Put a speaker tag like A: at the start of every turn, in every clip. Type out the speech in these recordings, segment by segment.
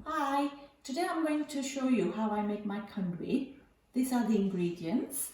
A: Hi, today I'm going to show you how I make my khandvi. These are the ingredients.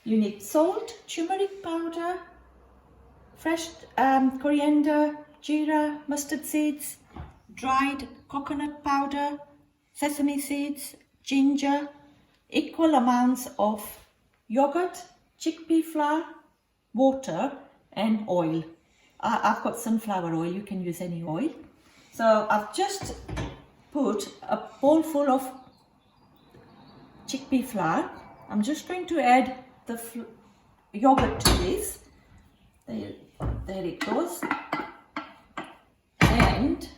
A: You need salt, turmeric powder, fresh coriander, jeera, mustard seeds, dried coconut powder, sesame seeds, ginger, equal amounts of yogurt, chickpea flour, water and oil. I've got sunflower oil, you can use any oil. So I've just put a bowl full of chickpea flour. I'm just going to add the yogurt to this. There it goes. And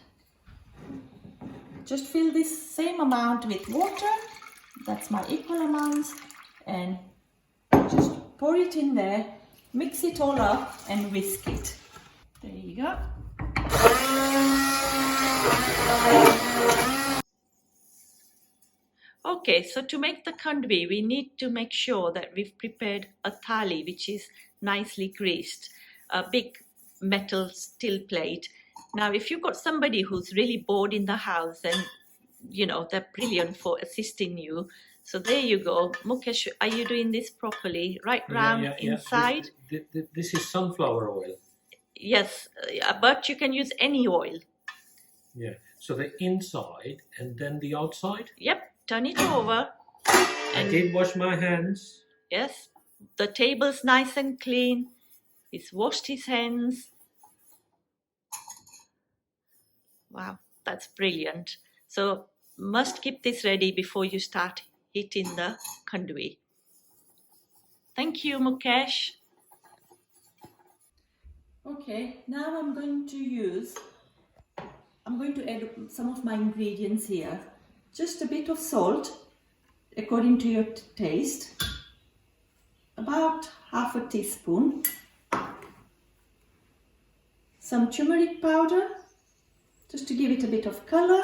A: just fill this same amount with water. That's my equal amounts. And just pour it in there, mix it all up and whisk it. There you go. Okay, so to make the khandvi, we need to make sure that we've prepared a thali, which is nicely greased, a big metal steel plate. Now, if you've got somebody who's really bored in the house, and they're brilliant for assisting you. So there you go. Mukesh, are you doing this properly? Right round inside?
B: This is sunflower oil.
A: Yes, but you can use any oil.
B: Yeah. So the inside and then the outside?
A: Yep. Turn it over.
B: I did wash my hands.
A: Yes. The table's nice and clean. He's washed his hands. Wow, that's brilliant. So must keep this ready before you start heating the khandvi. Thank you, Mukesh. Okay, now I'm going to add some of my ingredients here. Just a bit of salt, according to your taste. About half a teaspoon. Some turmeric powder, just to give it a bit of color.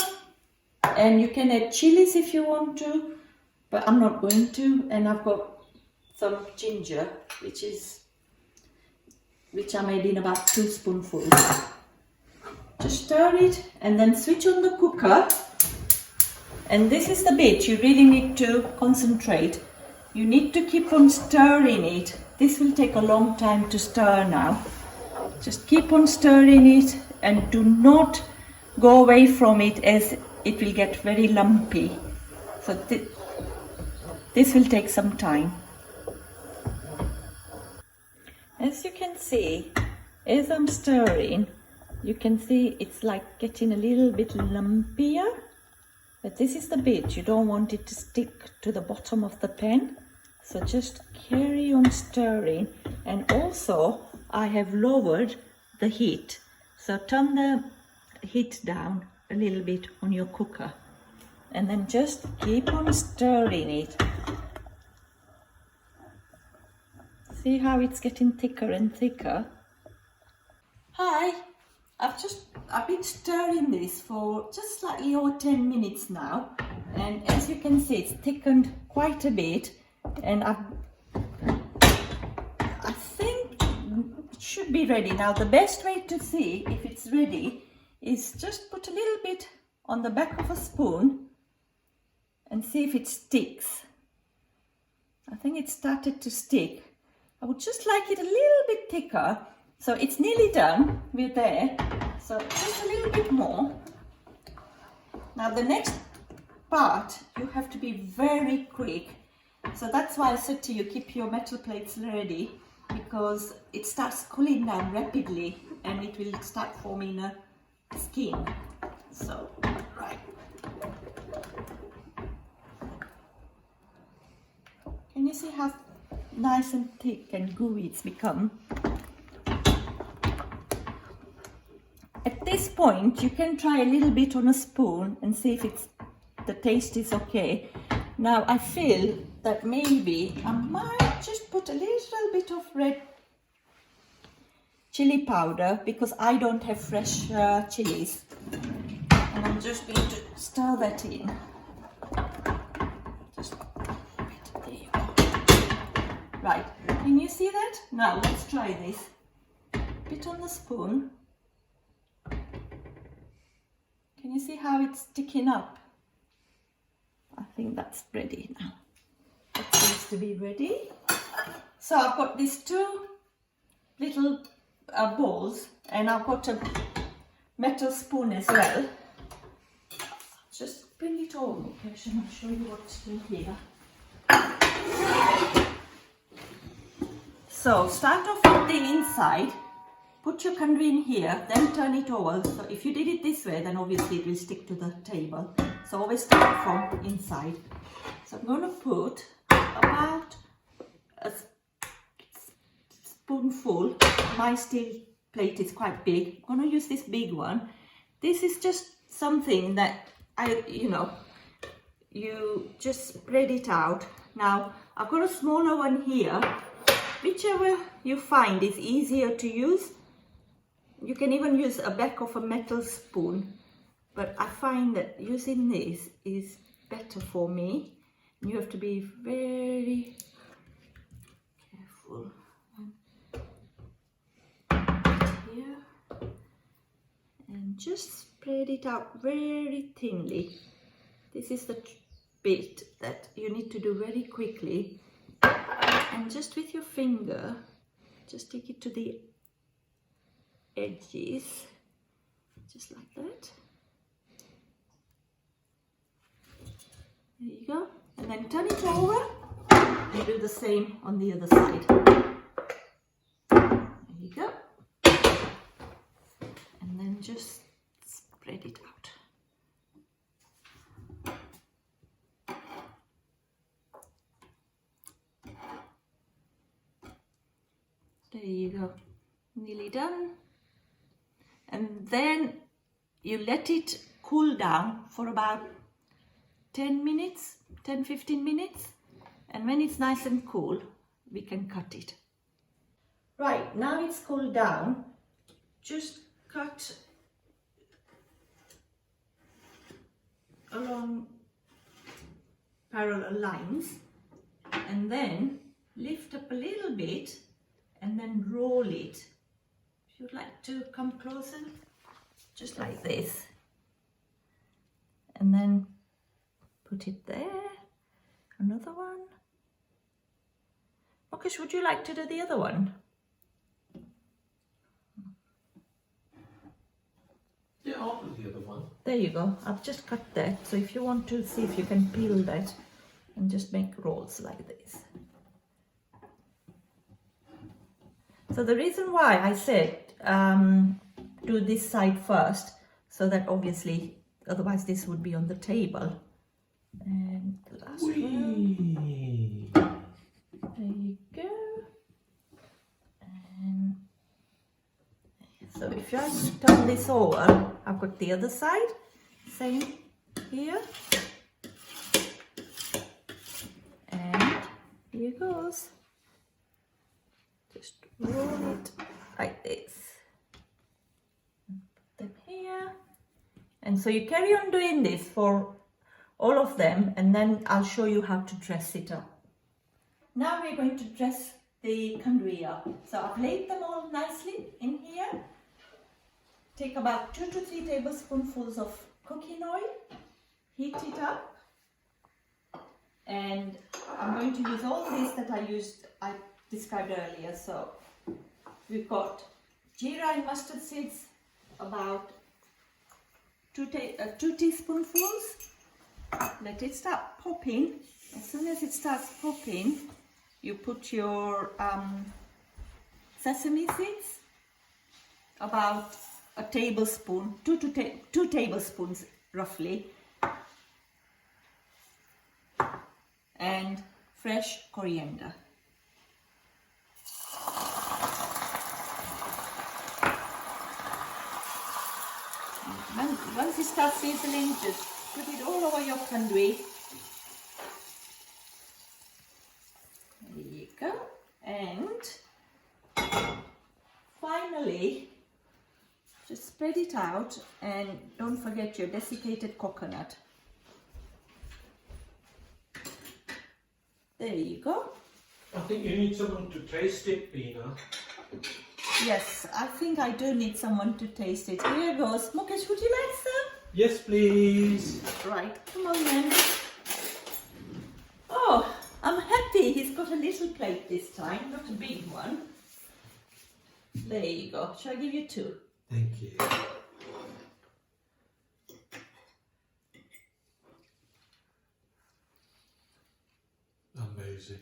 A: And you can add chilies if you want to, but I'm not going to. And I've got some ginger, which I made in about 2 spoonfuls. Just stir it and then switch on the cooker. And this is the bit you really need to concentrate. You need to keep on stirring it. This will take a long time to stir now. Just keep on stirring it and do not go away from it, as it will get very lumpy. So this will take some time. As you can see, as I'm stirring, you can see it's like getting a little bit lumpier. But this is the bit, you don't want it to stick to the bottom of the pan. So just carry on stirring. And also, I have lowered the heat. So turn the heat down a little bit on your cooker. And then just keep on stirring it. See how it's getting thicker and thicker? Hi, I've been stirring this for just slightly over 10 minutes now. And as you can see, it's thickened quite a bit. And I think it should be ready. Now, the best way to see if it's ready is just put a little bit on the back of a spoon and see if it sticks. I think it started to stick. I would just like it a little bit thicker. So it's nearly done. We're there. So just a little bit more. Now the next part, you have to be very quick. So that's why I said to you, keep your metal plates ready, because it starts cooling down rapidly and it will start forming a skin. So, right. Can you see how nice and thick and gooey it's become? At this point, you can try a little bit on a spoon and see if the taste is okay. Now, I feel that maybe I might just put a little bit of red chili powder, because I don't have fresh chilies. And I'm just going to stir that in. Just there you go. Right, can you see that? Now, let's try this. Bit on the spoon. Can you see how it's sticking up? I think that's ready now. That seems to be ready. So I've got these two little bowls, and I've got a metal spoon as well. Just bring it over, okay, and I'll show you what's in here. So start off with the inside. Put your khandvi in here, then turn it over. So if you did it this way, then obviously it will stick to the table. So always start from inside. So I'm going to put about a spoonful. My steel plate is quite big. I'm going to use this big one. This is just something that you just spread it out. Now I've got a smaller one here. Whichever you find is easier to use. You can even use a back of a metal spoon, but I find that using this is better for me. You have to be very careful. Here, and just spread it out very thinly. This is the bit that you need to do very quickly, and just with your finger, just take it to the edges, just like that. There you go. And then turn it over and do the same on the other side. There you go. And then just spread it out. There you go. Nearly done. And then you let it cool down for about 10 minutes, 10-15 minutes. And when it's nice and cool, we can cut it. Right, now it's cooled down. Just cut along parallel lines and then lift up a little bit and then roll it. If you'd like to come closer, just like this, and then put it there. Another one. Mukesh, would you like to do the other one?
B: Yeah, I'll do the other one.
A: There you go. I've just cut that. So if you want to see if you can peel that and just make rolls like this. So the reason why I said do this side first, so that obviously otherwise this would be on the table. And the last one. There you go. And so if I turn this over, I've got the other side, same here. And here goes. Just roll it like this. Put them here. And so you carry on doing this for all of them, and then I'll show you how to dress it up. Now we're going to dress the khandvi up. So I've laid them all nicely in here. Take about 2 to 3 tablespoonfuls of cooking oil, heat it up, and I'm going to use all this that I described earlier. So we've got jeera and mustard seeds, about 2 teaspoonfuls. Let it start popping. As soon as it starts popping, you put your sesame seeds, about a tablespoon, 2 tablespoons roughly, and fresh coriander. Once it starts sizzling, just put it all over your khandvi. There you go. And finally, just spread it out, and don't forget your desiccated coconut. There you go.
B: I think you need someone to taste it, Bina.
A: Yes, I think I do need someone to taste it. Here goes. Mukesh, would you like some?
C: Yes, please.
A: Right, come on then. Oh, I'm happy he's got a little plate this time, not a big one. There you go. Shall I give you 2?
C: Thank you. Amazing.